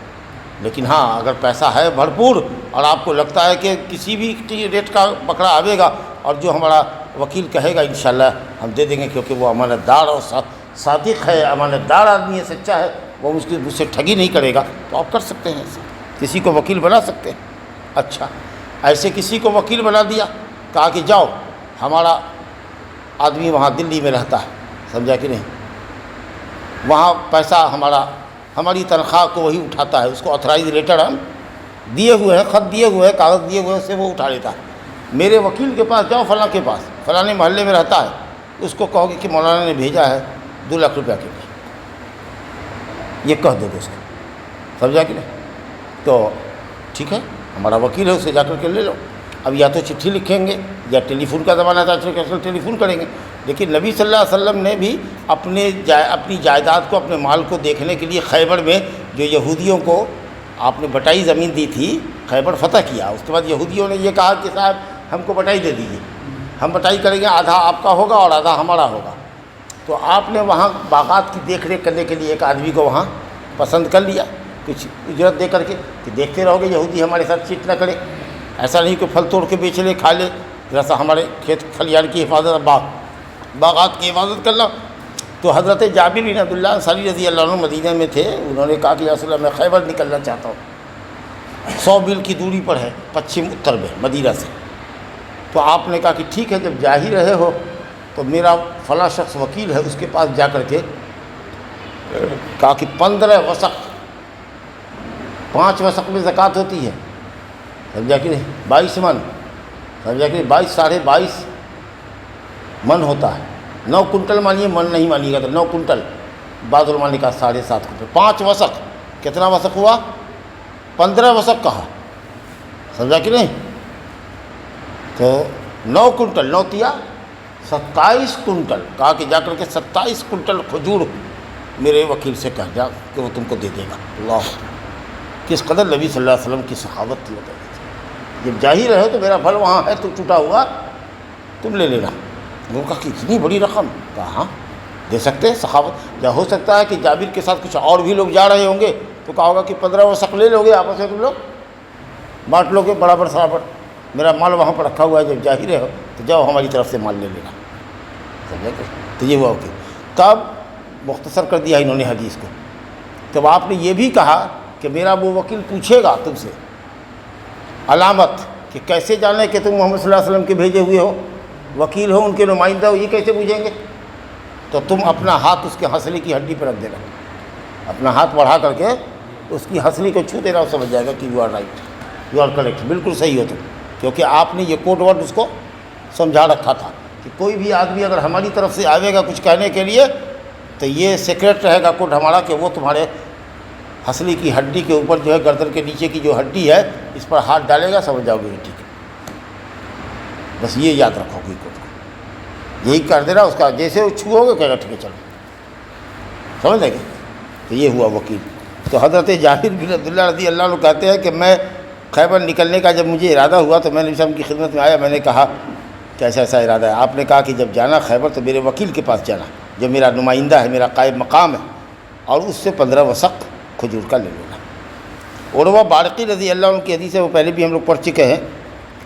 لیکن ہاں، اگر پیسہ ہے بھرپور اور آپ کو لگتا ہے کہ کسی بھی ریٹ کا بکرا آئے گا اور جو ہمارا وکیل کہے گا انشاءاللہ ہم دے دیں گے، کیونکہ وہ امانت دار اور صادق ہے، امانت دار آدمی ہے، سچا ہے، وہ مجھ سے ٹھگی نہیں کرے گا، تو آپ کر سکتے ہیں ایسے، کسی کو وکیل بنا سکتے ہیں۔ اچھا، ایسے کسی کو وکیل بنا دیا، کہا کہ جاؤ، ہمارا آدمی وہاں دلی میں رہتا ہے، سمجھا کہ نہیں، وہاں پیسہ ہماری تنخواہ کو وہی اٹھاتا ہے، اس کو آتھرائز لیٹر ہم دیے ہوئے ہیں، خط دیے ہوئے ہیں، کاغذ دیے ہوئے ہیں، اس سے وہ اٹھا لیتا ہے۔ میرے وکیل کے پاس جاؤ، فلاں کے پاس، فلاں محلے میں رہتا ہے، اس کو کہو گے کہ مولانا نے بھیجا ہے 2 لاکھ روپیہ کے لیے، یہ کہہ دو گے اس کو، سمجھا کہ نہیں، تو ٹھیک ہے، ہمارا وکیل ہے، اسے جا کر کے لے لو۔ اب یا تو چٹھی لکھیں گے یا ٹیلی فون کا زمانہ تھا، ٹیلی فون کریں گے، لیکن نبی صلی اللہ علیہ وسلم نے بھی اپنی جائیداد کو، اپنے مال کو دیکھنے کے لیے خیبر میں جو یہودیوں کو آپ نے بٹائی زمین دی تھی، خیبر فتح کیا، اس کے بعد یہودیوں نے یہ کہا کہ صاحب ہم کو بٹائی دے دیجیے، ہم بٹائی کریں گے، آدھا آپ کا ہوگا اور آدھا ہمارا ہوگا۔ تو آپ نے وہاں باغات کی دیکھ ریکھ کرنے کے لیے ایک آدمی کو وہاں پسند کر لیا، کچھ اجرت دے کر کے، کہ دیکھتے رہو گے یہودی ہمارے ساتھ چیٹ نہ کرے، ایسا نہیں کہ پھل توڑ کے بیچ لے، کھا لے، جیسا ہمارے کھیت کھلیان کی حفاظت، باغات کی حفاظت کرنا۔ تو حضرت جابر بن عبداللہ انصاری رضی اللہ عنہ مدینہ میں تھے، انہوں نے کہا کہ یا رسول اللہ، میں خیبر نکلنا چاہتا ہوں، 100 میل کی دوری پر ہے، پچھم اتر میں مدینہ سے۔ تو آپ نے کہا کہ ٹھیک ہے، جب جا ہی رہے ہو تو میرا فلاں شخص وکیل ہے، اس کے پاس جا کر کے کہا کہ 15 وسق، 5 وسق میں زکوٰۃ ہوتی ہے، سمجھا کہ نہیں، 22 من، سمجھا کہ 22 ساڑھے 22 من ہوتا ہے، 9 کنٹل مانیے، من نہیں مانیے گا تو 9 کنٹل، بعض علماء نے کہا 7.5 کنٹل، 5 وسق، کتنا وسق ہوا؟ 15 وسق کہا، سمجھا کہ نہیں، تو 9 کنٹل، 9 تیا 27 کنٹل، کہا کہ جا کر کے 27 کنٹل کھجور میرے وکیل سے کہہ جا کہ وہ تم کو دے دے گا۔ اللہ، کس قدر نبی صلی اللہ علیہ وسلم کی سخاوت تھی، جب جا ہی رہے تو میرا پھل وہاں ہے، تو ٹوٹا ہوا تم لے لینا۔ وہ کہا کہ اتنی بڑی رقم، کہا ہاں دے سکتے ہیں، سخاوت۔ یا ہو سکتا ہے کہ جابر کے ساتھ کچھ اور بھی لوگ جا رہے ہوں گے، تو کہا ہوگا کہ 15 وسق لے لو گے، آپس میں تم لوگ بانٹ لو گے برابر سرابر، میرا مال وہاں پر رکھا ہوا ہے، جب جا ہی رہے ہو تو جاؤ ہماری طرف سے مال لے لینا، سمجھا کہ؟ تو یہ ہوا کہ تب مختصر کر دیا انہوں نے حدیث کو۔ تب آپ نے یہ بھی کہا کہ میرا وہ وکیل پوچھے گا تم سے علامت، کہ کیسے جانے کہ تم محمد صلی اللہ علیہ وسلم کے بھیجے ہوئے ہو، وکیل ہو، ان کے نمائندہ ہو، یہ کیسے پوچھیں گے؟ تو تم اپنا ہاتھ اس کے ہنسلی کی ہڈی پہ رکھ دینا، اپنا ہاتھ بڑھا کر کے اس کی ہنسلی کو چھو دینا، وہ سمجھ جائے گا کہ you are right, you are correct, بالکل صحیح ہو تم، کیونکہ آپ نے یہ کوڈ ورڈ اس کو سمجھا رکھا تھا کہ کوئی بھی آدمی اگر ہماری طرف سے آئے گا کچھ کہنے کے لیے تو یہ سیکریٹ رہے گا کوڈ ہمارا، کہ وہ تمہارے ہنسلی کی ہڈی کے اوپر جو ہے، گردن کے نیچے کی جو ہڈی ہے، اس پر ہاتھ ڈالے گا، سمجھ جاؤ گے کہ ٹھیک ہے، بس یہ یاد رکھو گے، کوڈ کو یہی کر دینا، اس کا جیسے وہ چھو گے کہے گا ٹھیک ہے چلو، سمجھ لیں گے؟ تو یہ ہوا وکیل۔ تو حضرت جابر بن عبداللہ رضی اللہ عنہ کہتے ہیں کہ میں خیبر نکلنے کا جب مجھے ارادہ ہوا تو میں نبی صلی اللہ علیہ وسلم کی خدمت میں آیا، میں نے کہا کہ ایسا ایسا ارادہ ہے۔ آپ نے کہا کہ جب جانا خیبر تو میرے وکیل کے پاس جانا، جو میرا نمائندہ ہے، میرا قائم مقام ہے، اور اس سے 15 وسق کھجور کا لے لینا۔ عروہ بارقی رضی اللہ عنہ کی حدیث ہے، وہ پہلے بھی ہم لوگ پڑھ چکے ہیں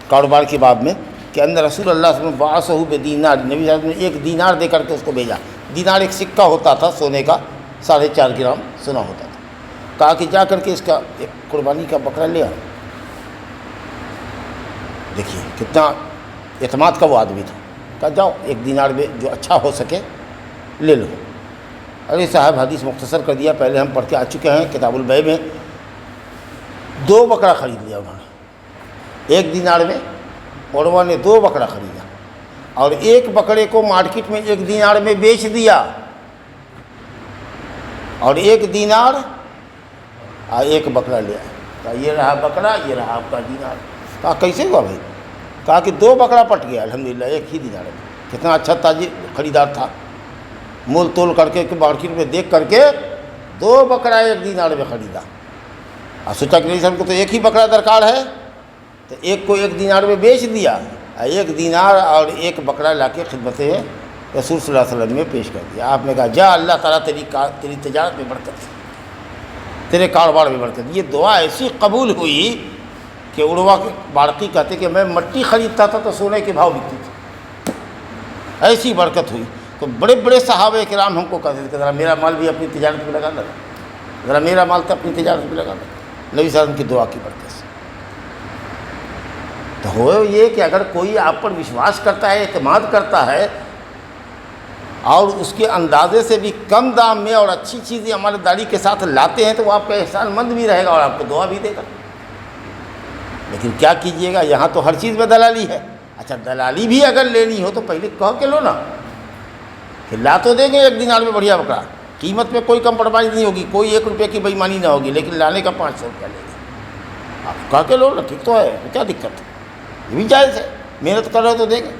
کاروبار کے باب میں، کہ اندر رسول اللہ صلی اللہ علیہ وسلم بعثہ بدینار، نبی صلی اللہ علیہ وسلم نے 1 دینار دے کر کے اس کو بھیجا۔ دینار ایک سکہ ہوتا تھا سونے کا، 4.5 گرام سونا ہوتا تھا۔ کہا کہ جا کر کے اس کا ایک قربانی کا بکرا لے آؤ۔ دیکھیے کتنا اعتماد کا وہ آدمی تھا، کہا جاؤ 1 دینار میں جو اچھا ہو سکے لے لو۔ ارے صاحب حدیث مختصر کر دیا، پہلے ہم پڑھ کے آ چکے ہیں کتاب البیع میں۔ 2 بکرا خرید لیا انہوں نے 1 دینار میں، عروہ نے 2 بکرا خریدا، اور 1 بکرے کو مارکیٹ میں 1 دینار میں بیچ دیا، اور 1 دینار ایک بکرا لے آئے، کہا یہ رہا بکرا، یہ رہا آپ کا دینار۔ کہا کیسے ہوا بھائی؟ کہا کہ 2 بکرا پٹ گیا الحمدللہ ایک ہی دینار میں۔ کتنا اچھا تاجر خریدار تھا، مول تول کر کے مارکیٹ میں دیکھ کر کے 2 بکرا 1 دینار میں خریدا، اور سوچا کہ نہیں سر کو تو ایک ہی بکرا درکار ہے، تو ایک کو 1 دینار میں بیچ دیا، 1 دینار اور 1 بکرا لا کے خدمت رسول صلی اللہ علیہ وسلم میں پیش کر دیا۔ آپ نے کہا جا اللہ تعالیٰ تیری تجارت میں برکت، تیرے کاروبار میں برکت۔ یہ دعا ایسی قبول ہوئی کہ عروہ کے بارقی کہتے کہ میں مٹی خریدتا تھا تو سونے کے بھاؤ بکتی تھی، ایسی برکت ہوئی۔ تو بڑے بڑے صحابہ کرام ہم کو کہتے تھے کہ ذرا میرا مال بھی اپنی تجارت میں لگا لگا، ذرا میرا مال تو اپنی تجارت میں لگا لگا، نبی صلی اللہ علیہ وسلم کی دعا کی برکت سے۔ تو ہو یہ کہ اگر کوئی آپ پر وشواس کرتا ہے، اعتماد کرتا ہے، اور اس کے اندازے سے بھی کم دام میں اور اچھی چیزیں امانتداری کے ساتھ لاتے ہیں، تو وہ آپ کا احسان مند بھی رہے گا اور آپ کو دعا بھی دے گا۔ لیکن کیا کیجئے گا، یہاں تو ہر چیز میں دلالی ہے۔ اچھا دلالی بھی اگر لینی ہو تو پہلے کہو کہ لو نا، کہ لا تو دیں گے 1 دینار میں بڑھیا بکرا، قیمت میں کوئی کمپرومائز نہیں ہوگی، کوئی 1 روپے کی بےایمانی نہ ہوگی، لیکن لانے کا 500 روپیہ لے گے۔ آپ کہا کہ لو نا، ٹھیک تو ہے، کیا دقت ہے، یہ بھی جائز ہے، محنت کر رہے تو دیں گے۔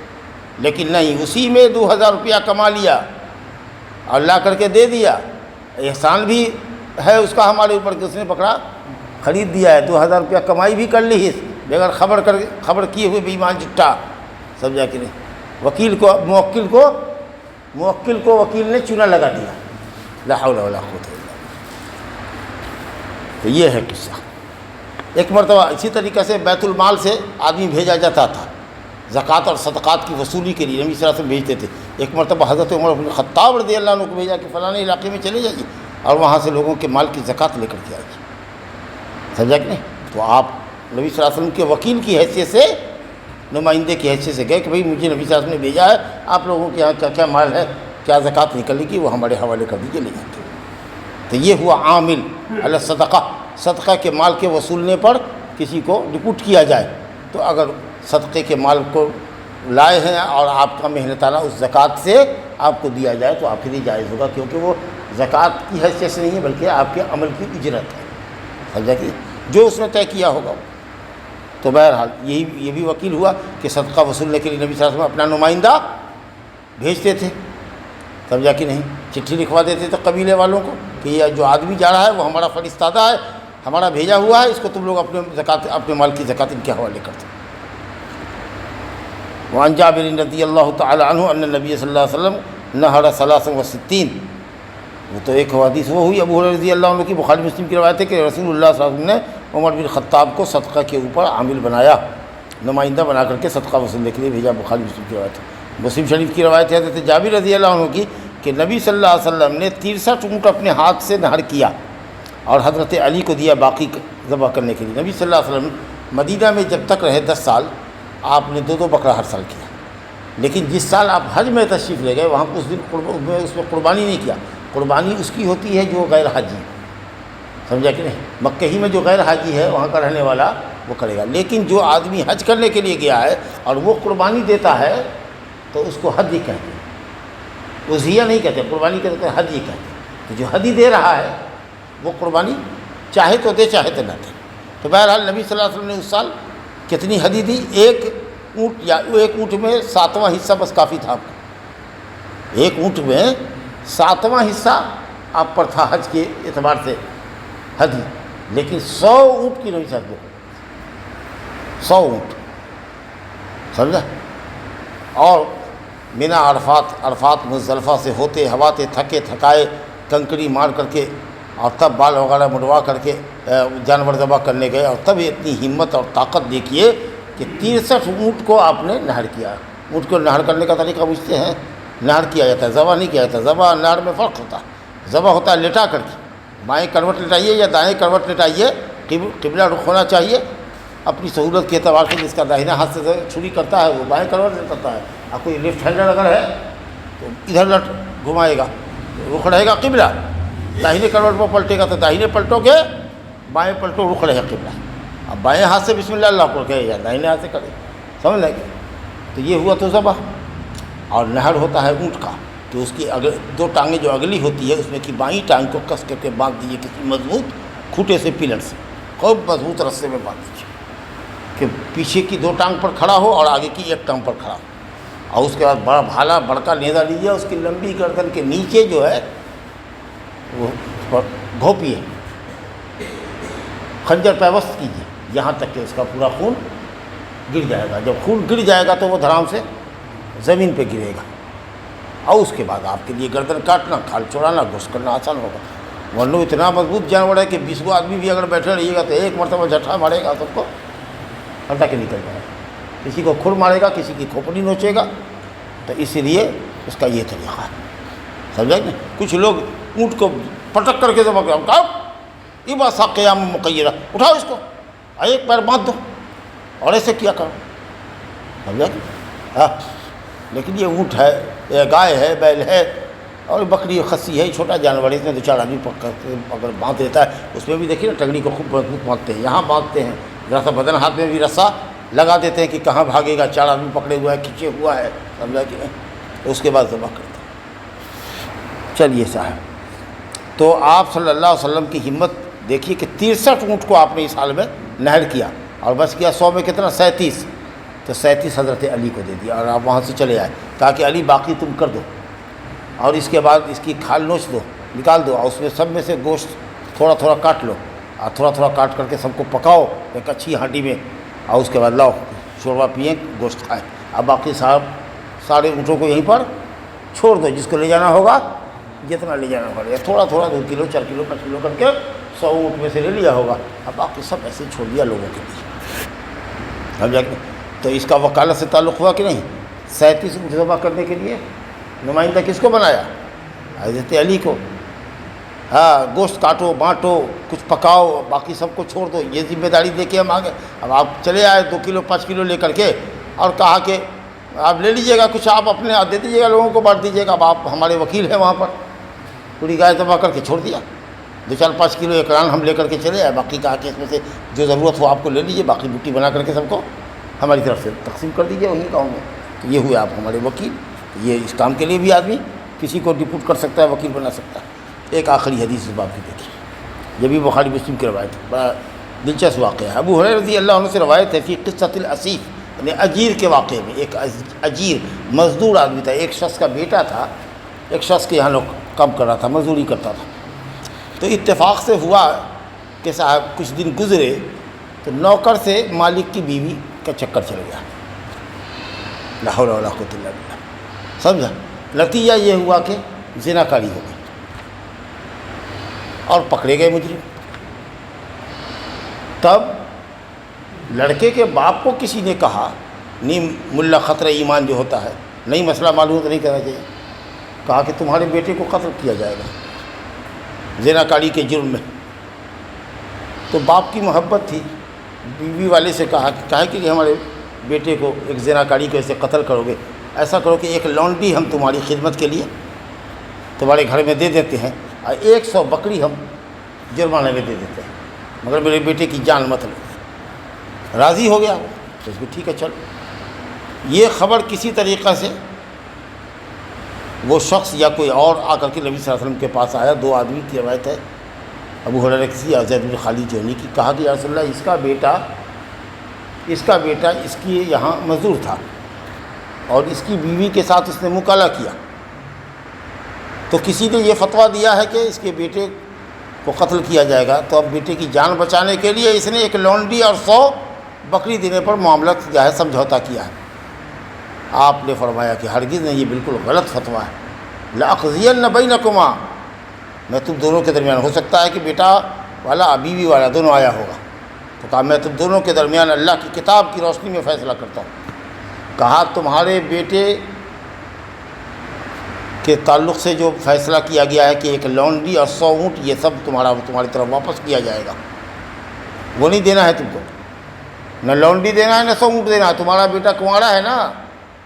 لیکن نہیں، اسی میں 2000 روپیہ کما لیا اور لا کر کے دے دیا، احسان بھی ہے اس کا ہمارے اوپر کہ اس نے بکرا خرید دیا ہے، 2000 روپیہ کمائی بھی کر لی بغیر خبر کیے ہوئے بے ایمان جٹا، سمجھا کہ نہیں۔ موکل کو وکیل نے چونا لگا دیا، لا حول ولا قوت الا باللہ۔ تو یہ ہے قصہ۔ ایک مرتبہ اسی طریقے سے بیت المال سے آدمی بھیجا جاتا تھا زکوٰۃ اور صدقات کی وصولی کے لیے، نبی صلی اللہ علیہ وسلم بھیجتے تھے۔ ایک مرتبہ حضرت عمر بن خطاب رضی اللہ عنہ کو بھیجا کہ فلاں علاقے میں چلے جائیے اور وہاں سے لوگوں کے مال کی زکوٰۃ لے کر کے آئیے، سمجھا کہ نہیں۔ تو آپ نبی صلی اللہ علیہ وسلم کے وکیل کی حیثیت سے، نمائندے کی حیثیت سے گئے کہ بھئی مجھے نبی صلی اللہ علیہ وسلم نے بھیجا ہے، آپ لوگوں کے یہاں کیا کیا مال ہے، کیا زکوٰۃ نکلے گی، وہ ہمارے حوالے کر دیجیے، لے جائیں گے۔ تو یہ ہوا عامل علی صدقہ، صدقہ کے مال کے وصولنے پر کسی کو رپورٹ کیا جائے۔ تو اگر صدقے کے مال کو لائے ہیں اور آپ کا محنتانہ اس زکوٰۃ سے آپ کو دیا جائے تو آپ کے لیے جائز ہوگا، کیونکہ وہ زکوٰۃ کی حیثیت سے نہیں ہے بلکہ آپ کے عمل کی اجرت ہے، سمجھا کہ جو اس نے طے کیا ہوگا۔ تو بہرحال یہ بھی وکیل ہوا کہ صدقہ وصولنے کے لیے نبی صلی اللہ علیہ وسلم اپنا نمائندہ بھیجتے تھے، سمجھا کہ نہیں۔ چٹھی لکھوا دیتے تھے قبیلے والوں کو کہ یہ جو آدمی جا رہا ہے وہ ہمارا فرستادہ ہے، ہمارا بھیجا ہوا ہے، اس کو تم لوگ اپنے مال کی زکوٰۃ ان کے حوالے کرتے۔ وعن جابر رضی اللہ تعالی عنہ ان النبی صلی اللہ علیہ وسلم نہر 63، وہ تو ایک حدیث وہ ہوئی ابو ہریرہ رضی اللہ عنہ کی، بخاری مسلم کی روایت ہے کہ رسول اللہ صلی اللہ علیہ وسلم نے عمر بن خطاب کو صدقہ کے اوپر عامل بنایا، نمائندہ بنا کر کے صدقہ وصولنے کے لیے بھیجا، بخاری مسلم کی روایت ہے۔ مسلم شریف کی روایت ہے حضرت جابر رضی اللہ عنہ کی کہ نبی صلی اللہ علیہ وسلم نے 63 اونٹ اپنے ہاتھ سے نہر کیا اور حضرت علی کو دیا باقی ذبح کرنے کے لیے۔ نبی صلی اللہ علیہ وسلم مدینہ میں جب تک رہے 10 سال آپ نے 2 بکرا ہر سال کیا، لیکن جس سال آپ حج میں تشریف لے گئے وہاں اس دن اس میں قربانی نہیں کیا۔ قربانی اس کی ہوتی ہے جو غیر حاجی، سمجھا کہ نہیں۔ مکہ ہی میں جو غیر حاجی ہے وہاں کا رہنے والا وہ کرے گا، لیکن جو آدمی حج کرنے کے لیے گیا ہے اور وہ قربانی دیتا ہے تو اس کو حج ہی کہتے ہیں، اضحیہ نہیں کہتے، قربانی کہتے ہیں، حج ہی کہتے ہیں۔ تو جو حدی دے رہا ہے وہ قربانی چاہے تو دے چاہے تو نہ دے۔ تو بہرحال نبی صلی اللہ علیہ وسلم نے اس سال کتنی حدی دی؟ 1 اونٹ میں 7واں حصہ بس کافی تھا آپ کو، 1 اونٹ میں 7واں حصہ آپ پر تھا حج کے اعتبار سے حدی، لیکن 100 اونٹ کی نبی صلی اللہ علیہ وسلم، 100 اونٹ، سمجھا۔ اور مینا عرفات مزدلفہ سے ہوتے ہواتے تھکے تھکائے کنکری مار کر کے اور تب بال وغیرہ مڈوا کر کے جانور ذبح کرنے گئے، اور تب اتنی ہمت اور طاقت دیکھیے کہ 63 اونٹ کو آپ نے نہر کیا۔ اونٹ کو نہر کرنے کا طریقہ پوچھتے ہیں، نہر کیا جاتا ہے، ذبح نہیں کیا جاتا۔ ذبح نہر میں فرق ہوتا ہے، ذبح ہوتا ہے لٹا کر کے، بائیں کروٹ لٹائیے یا دائیں کروٹ لٹائیے، قبلہ رخ ہونا چاہیے اپنی سہولت کے اعتبار سے۔ جس کا داہنا ہاتھ سے چھری کرتا ہے وہ بائیں کروٹ کرتا ہے، اور کوئی لیفٹ ہینڈر اگر ہے تو ادھر گھمائے گا، رخ رہے گا قبلہ، داہنے کروٹ پر پلٹے گا تو داہنے پلٹو گے، بائیں پلٹو رخ رہے گا قبلہ۔ اب بائیں ہاتھ سے بسم اللہ اللہ کو کہے یا داہنے ہاتھ سے کرے، سمجھ لیں گے۔ تو یہ ہوا تو ذبح۔ اور نہر ہوتا ہے اونٹ کا کہ اس کی 2 ٹانگیں جو اگلی ہوتی ہے اس میں کی بائیں ٹانگ کو کس کر کے باندھ دیجیے کسی مضبوط کھوٹے سے پلر سے خوب مضبوط رستے میں باندھ دیجیے کہ پیچھے کی 2 ٹانگ پر کھڑا ہو اور آگے کی 1 ٹانگ پر کھڑا ہو، اور اس کے بعد بڑا بھالا بڑکا نیزہ لیجیے، اس کی لمبی گردن کے نیچے جو ہے وہ اس پر گھوپیے، خنجر پیوست کیجیے یہاں تک کہ اس کا پورا خون گر جائے گا۔ جب خون گر جائے گا تو وہ دھڑام سے زمین پہ گرے گا، اور اس کے بعد آپ کے لیے گردن کاٹنا، کھال چھوڑانا، گوشت کرنا آسان ہوگا۔ ورنہ اتنا مضبوط جانور ہے کہ 20 آدمی بھی اگر بیٹھے رہیے گا تو ایک مرتبہ جھٹا مارے گا سب کو ہٹا کے نکل جائے گا، کسی کو کھر مارے گا، کسی کی کھوپڑی نوچے گا۔ تو اسی لیے اس کا یہ طریقہ ہے، سمجھا کہ کچھ لوگ اونٹ کو پٹک کر کے ذبح کہا یہ بات سا قیام مقیرہ، اٹھاؤ اس کو، ایک پیر باندھ دو اور ایسے کیا کرو، سمجھا کہ ہاں۔ لیکن یہ اونٹ ہے، یہ گائے ہے، بیل ہے، اور بکری خصی ہے، چھوٹا جانور ہے، اس میں 2-4 آدمی اگر باندھ دیتا ہے، اس میں بھی دیکھیے نا ٹنگڑی کو خوب مضبوط باندھتے ہیں، یہاں باندھتے ہیں، ذرا سا بدن ہاتھ میں بھی رسا لگا دیتے ہیں کہ کہاں بھاگے گا، 4 آدمی پکڑے ہوا ہے، کھینچے ہوا ہے، سمجھا کہ اس کے بعد ذبح کرتے ہیں۔ چلیے صاحب، تو آپ صلی اللہ علیہ وسلم کی ہمت دیکھیے کہ 63 اونٹ کو آپ نے اس حال میں نہر کیا، اور بس کیا 100 میں کتنا، 37، تو 37 حضرت علی کو دے دیا، اور آپ وہاں سے چلے آئے، کہا کہ علی باقی تم کر دو، اور اس کے بعد اس کی کھال نوچ دو، نکال دو، اور اس میں سب میں سے گوشت تھوڑا تھوڑا کاٹ لو، اور تھوڑا تھوڑا کاٹ کر کے سب کو پکاؤ ایک اچھی ہانڈی میں، اور اس کے بعد لاؤ شوربہ پئیں، گوشت کھائیں۔ اب باقی صاحب سارے اونٹوں کو یہیں پر چھوڑ دو، جس کو لے جانا ہوگا جتنا لے جانا پڑے گا، تھوڑا تھوڑا 2 کلو 4 کلو 5 کلو کر کے 100 اونٹ میں سے لے لیا ہوگا، اب باقی سب ایسے چھوڑ دیا لوگوں کے لیے۔ اب جا کے تو اس کا وکالت سے تعلق ہوا کہ نہیں؟ 37 اونٹ ذبح کرنے کے لیے نمائندہ کس کو بنایا؟ حضرت علی کو۔ ہاں، گوشت کاٹو، بانٹو، کچھ پکاؤ، باقی سب کو چھوڑ دو، یہ ذمہ داری دے کے ہم آگے۔ اب آپ چلے آئے 2 کلو 5 کلو لے کر کے، اور کہا کہ آپ لے لیجئے گا، کچھ آپ اپنے دے دیجیے گا، لوگوں کو بانٹ دیجیے گا، اب آپ ہمارے وکیل ہیں وہاں پر۔ پوری گائے ذبح کر کے چھوڑ دیا، 2-4-5 کلو اقران ہم لے کر کے چلے آئے، باقی کہا کہ اس میں سے جو ضرورت ہو آپ کو لے لیجیے، باقی بوٹی بنا کر کے سب کو ہماری طرف سے تقسیم کر دیجیے وہیں گاؤں میں۔ تو یہ ہوئے آپ ہمارے وکیل۔ یہ اس کام کے لیے بھی آدمی کسی کو ڈپوٹ کر سکتا ہے، وکیل بنا سکتا ہے۔ ایک آخری حدیث اس باب کی دیکھیے، یہ بھی بخاری مسلم کی روایت ہے، بڑا دلچسپ واقعہ ہے۔ ابو ہریرہ رضی اللہ عنہ سے روایت ہے، فی قصۃ الاسیف، یعنی اجیر کے واقعے میں، ایک اجیر مزدور آدمی تھا، ایک شخص کا بیٹا تھا، ایک شخص کے یہاں لوگ کام کر رہا تھا، مزدوری کرتا تھا۔ تو اتفاق سے ہوا کہ صاحب کچھ دن گزرے تو نوکر سے مالک کی بیوی کا چکر چل گیا، لا حول ولا قوۃ الا باللہ، سمجھا؟ نتیجہ یہ ہوا کہ زنا کاری ہو گئی اور پکڑے گئے مجرم۔ تب لڑکے کے باپ کو کسی نے کہا، نہیں ملا خطرہ ایمان جو ہوتا ہے، نہیں مسئلہ معلوم تو نہیں کرنا چاہیے، کہا کہ تمہارے بیٹے کو قتل کیا جائے گا زنا کاری کے جرم میں۔ تو باپ کی محبت تھی، بیوی والے سے کہا کہ ہمارے بیٹے کو ایک زنا کاری کو ایسے قتل کرو گے، ایسا کرو کہ ایک لونڈی ہم تمہاری خدمت کے لیے تمہارے گھر میں دے دیتے ہیں، اور 100 بکری ہم جرمانے میں دے دیتے ہیں، مگر میرے بیٹے کی جان مت لو۔ راضی ہو گیا وہ، تو اس کو ٹھیک ہے چلو۔ یہ خبر کسی طریقہ سے وہ شخص یا کوئی اور آ کر کے نبی صلی اللہ علیہ وسلم کے پاس آیا، 2 آدمی کی روایت ہے، ابو ہریرہ کی اور زید بن خالد جہنی کی، کہا کہ یا رسول اللہ اس کا بیٹا اس کی یہاں مزدور تھا، اور اس کی بیوی کے ساتھ اس نے مکالہ کیا، تو کسی نے یہ فتویٰ دیا ہے کہ اس کے بیٹے کو قتل کیا جائے گا، تو اب بیٹے کی جان بچانے کے لیے اس نے ایک لونڈی اور 100 بکری دینے پر معاملہ کیا ہے، سمجھوتا کیا ہے۔ آپ نے فرمایا کہ ہرگز نہیں، یہ بالکل غلط فتویٰ ہے، لأقضین بینکما، میں تم دونوں کے درمیان، ہو سکتا ہے کہ بیٹا والا بیوی والا دونوں آیا ہوگا، تو کہا میں تم دونوں کے درمیان اللہ کی کتاب کی روشنی میں فیصلہ کرتا ہوں۔ کہا تمہارے بیٹے کے تعلق سے جو فیصلہ کیا گیا ہے کہ ایک لونڈی اور 100 اونٹ، یہ سب تمہاری طرف واپس کیا جائے گا، وہ نہیں دینا ہے تم کو، نہ لونڈی دینا ہے نہ 100 اونٹ دینا ہے، تمہارا بیٹا کنوارا ہے نا؟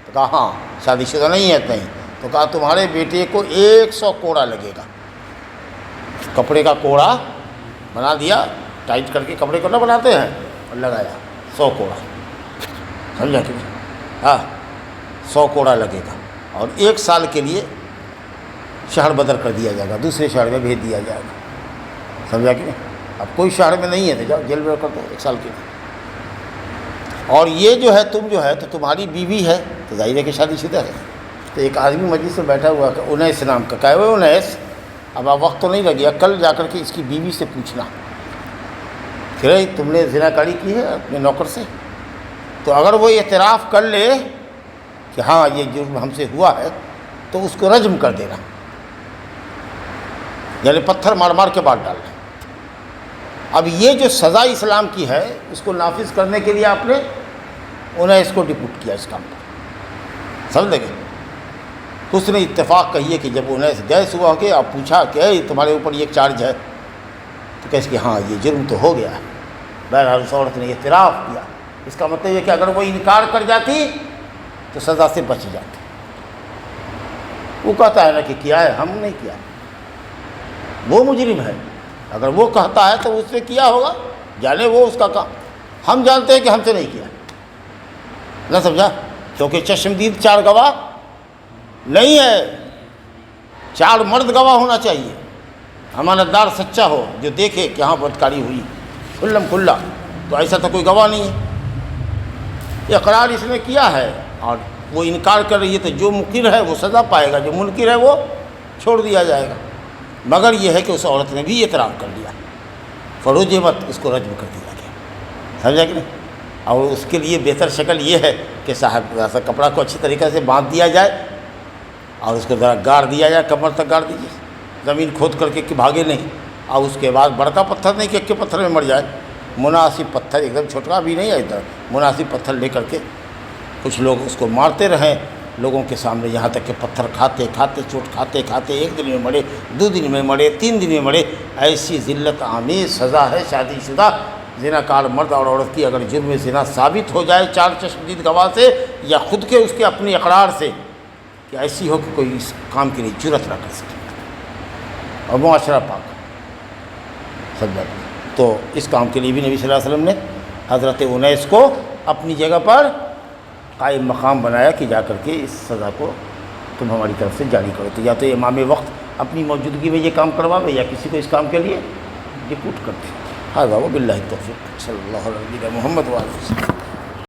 تو کہا ہاں، شادی شدہ نہیں ہے نہیں، تو کہا تمہارے بیٹے کو 100 کوڑا لگے گا، کپڑے کا کوڑا بنا دیا، ٹائٹ کر کے کپڑے کو نہ بناتے ہیں، اور لگایا 100 کوڑا، سمجھا کہ ہاں 100 کوڑا لگے گا، اور 1 سال کے لیے شہر بدر کر دیا جائے گا، دوسرے شہر میں بھیج دیا جائے گا، سمجھا کہ نہیں؟ اب کوئی شہر میں نہیں ہے تو جاؤ جیل میں کر دو 1 سال کے لیے۔ اور یہ جو ہے تم جو ہے تو تمہاری بیوی ہے تو ظاہر ہے کہ شادی شدہ ہے۔ تو ایک آدمی مجلس میں بیٹھا ہوا کہ انیس نام کا کہے ہوئے انیس، اب آپ وقت تو نہیں لگیا، کل جا کر کے اس کی بیوی سے پوچھنا کہ تم نے زنا کاری کی ہے اپنے نوکر سے، تو اگر وہ اعتراف کر لے کہ ہاں یہ جرم ہم سے ہوا ہے تو اس کو رجم کر دینا، یعنی پتھر مار مار کے بات ڈالنا۔ اب یہ جو سزا اسلام کی ہے اس کو نافذ کرنے کے لیے آپ نے انہیں اس کو ڈپوٹ کیا اس کام پر، سمجھ لیں گے۔ اس نے اتفاق کہیے کہ جب انہیں گیس ہوا کہ آپ پوچھا کہ تمہارے اوپر یہ چارج ہے تو کہتے کہ ہاں یہ جرم تو ہو گیا ہے، بہرحال اس عورت نے اعتراف کیا، اس کا مطلب یہ کہ اگر وہ انکار کر جاتی تو سزا سے بچ جاتی۔ وہ کہتا ہے نا کہ کیا ہے، ہم نہیں کیا، وہ مجرم ہے، اگر وہ کہتا ہے تو اس نے کیا ہوگا، جانے وہ اس کا کام، ہم جانتے ہیں کہ ہم سے نہیں کیا، نہ سمجھا، کیونکہ چشمدید 4 گواہ نہیں ہے، 4 مرد گواہ ہونا چاہیے، امانت دار سچا ہو جو دیکھے کہ ہاں بدکاری ہوئی کھلم کھلا، تو ایسا تو کوئی گواہ نہیں ہے۔ اقرار اس نے کیا ہے اور وہ انکار کر رہی ہے تو جو مقر ہے وہ سزا پائے گا، جو منکر ہے وہ چھوڑ دیا جائے گا، مگر یہ ہے کہ اس عورت نے بھی اعتراف کر لیا، فرجمت، اس کو رجم کر دیا گیا، سمجھا کہ نہیں۔ اور اس کے لیے بہتر شکل یہ ہے کہ صاحب ایسا کپڑا کو اچھی طریقے سے باندھ دیا جائے اور اس کو ذرا گاڑ دیا جائے، کمر تک گاڑ دیجیے، زمین کھود کر کے کہ بھاگے نہیں، اور اس کے بعد بڑکا پتھر نہیں کہ ایک کے پتھر میں مر جائے، مناسب پتھر، ایک دم چھوٹا بھی نہیں ہے، ادھر مناسب پتھر لے کر کے کچھ لوگ اس کو مارتے رہیں لوگوں کے سامنے، یہاں تک کہ پتھر کھاتے کھاتے چوٹ کھاتے کھاتے 1 دن میں مرے، 2 دن میں مرے، 3 دن میں مرے۔ ایسی ذلت آمیز سزا ہے شادی شدہ زنا کار مرد اور عورت کی، اگر جرم زنا ثابت ہو جائے 4 چشمدید گواہ سے یا خود کے اس کے اپنے اقرار سے، کہ ایسی ہو کہ کوئی اس کام کے لیے جرت نہ کر سکے اور معاشرہ پاک سمجھا۔ تو اس کام کے لیے بھی نبی صلی اللہ علیہ وسلم نے حضرت انیس کو اپنی جگہ پر قائم مقام بنایا کہ جا کر کے اس سزا کو تم ہماری طرف سے جاری کرو، تو یا تو امام وقت اپنی موجودگی میں یہ کام کرواوے یا کسی کو اس کام کے لیے ڈپوٹ کرتے۔ ہاں باللہ التوفیق، صلی اللہ علیہ محمد وآلہ وسلم۔